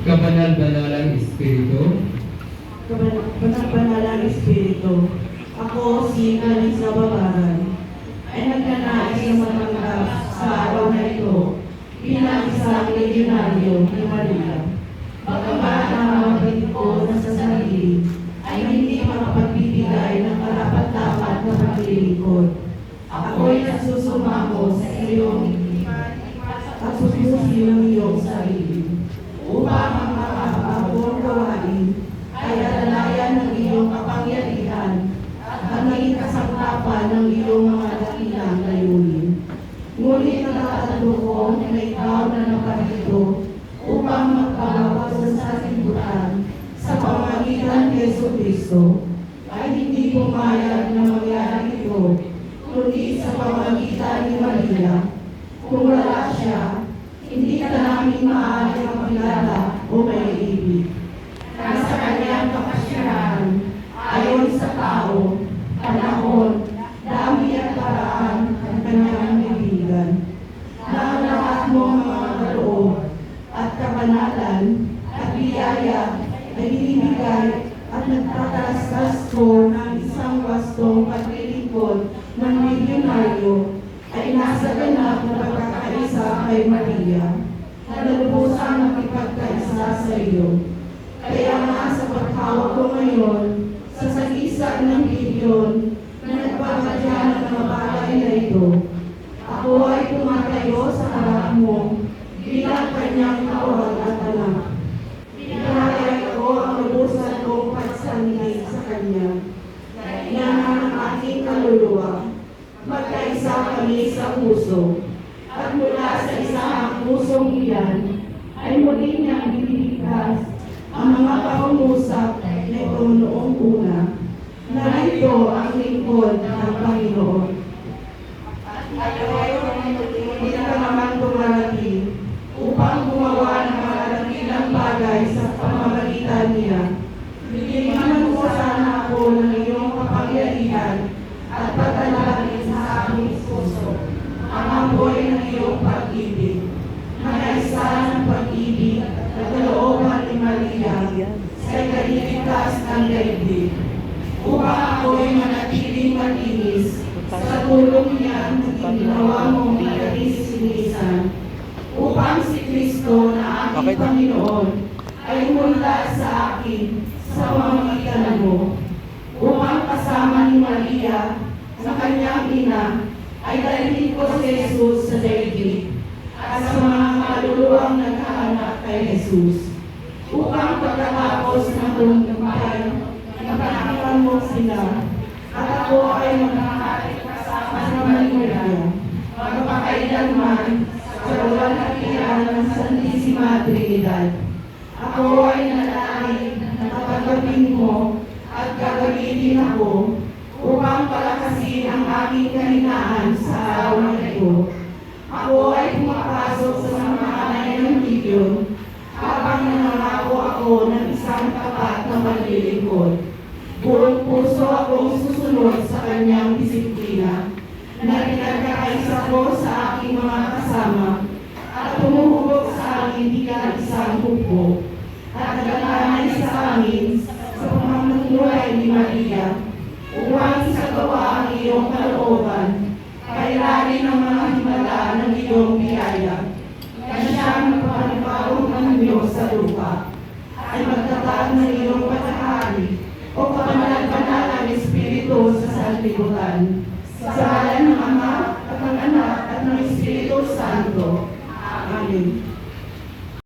Kabanal-banalang Espiritu, Kabanal-banalang Espiritu, ako si Kalisa Babaran, ay nagnanais na matanggap sa araw na ito bilang isang ledyonaryo ni Maria. Bagamat ang mga kapatid ko na sa sarili ay hindi makapagbibigay ng karapat-dapat na paglilingkod, ako'y nagsusumamo sa iyong at sususi ng iyong sarili upang ang makakapagong gawain ay alalayan ng iyong kapangyarihan at ang naging kasangkapan ng iyong mga dakilang layunin. Ngunit natatando ko na ikaw na naparito upang magpagawa sa sanlibutan sa pamamagitan ni Jesucristo ay hindi pumayag na mangyari ito, kundi sa pamamagitan ni Maria. Kung wala siya, hindi ka namin maaari makilala o maiibig. Nasa kanyang kapasyahan, ayon sa tao, panahon, dami at paraan ang kanyang kaibigan. Na ang lahat mong mga kaloob at kabanalan at biyaya ay binibigay at nagpatalastas ko ng isang wastong paglilingkod ng ledyonaryo ay nasa ganap na pagkakaisa kay Maria, na lubusang nakipagkaisa sa iyo. Kaya nga sa paghawak ko ngayon, sa sagisa ng Gideon na nagpapadya ng mga bagay na ito, ako ay tumatayo sa harap mo bilang kanyang kawal at anak. Pinahayag ko ang lubusan kong pagsanggay sa kanya, na inahan ang aking kaluluwa. Magkaisa kami sa puso, at mula sa isang pusong iyan ay muli niyang binibigkas ang mga pangungusap na ito noong una, na ito ang lingkod ng Panginoon. At ayaw hindi ka naman tumarating upang gumawa ng mga dakilang bagay sa pamamagitan niya. Bigyan mo sana ako ng iyong kapangyarihan at pagkalagin sa aming puso ang amoy ng iyong pag-ibig, na kaisa ng pag-ibig at kalooban ni Maria sa ikaliligtas ng daigdig, upang ako'y manatiling matinis sa tulong niya na ginawa mong malinis-linisan, upang si Kristo na aking Panginoon ay mula sa akin sa pamamagitan mo, upang kasama ni Maria sa kanyang ina ay dalhin ko si Jesus sa daigdig at sa mga kaluluwang naghahanap kay Jesus, upang pagkatapos ng tagumpay napanakan mo sila at ako ay magkakalit kasama ni Maria magpakailanman sa walang hatian ng Santissima Trinidad. Ako ay nananalig na tatanggapin mo at gagamitin ako upang palakasin ang aming kahinaan sa araw na ito. Ako ay pumapasok sa samahanay ng Gideon habang nangangako ako ng isang tapat na paglilingkod. Buong puso akong susunod sa kanyang disiplina na pinagkakaisa ko sa aking mga kasama at tumuhubog sa amin bilang isang hukbo at nagalanay sa amin sa pamamagitan ni Maria upang isagawa ang iyong kalooban, kailangan ng mga himala ng iyong biyaya, na siyang magpanibagong anyo sa lupa, ay magtatag ng iyong paghahari o kabanal-banalang Espiritu sa sanlibutan. Sa ngalan ng Ama at ng Anak at ng Espiritu Santo. Amen.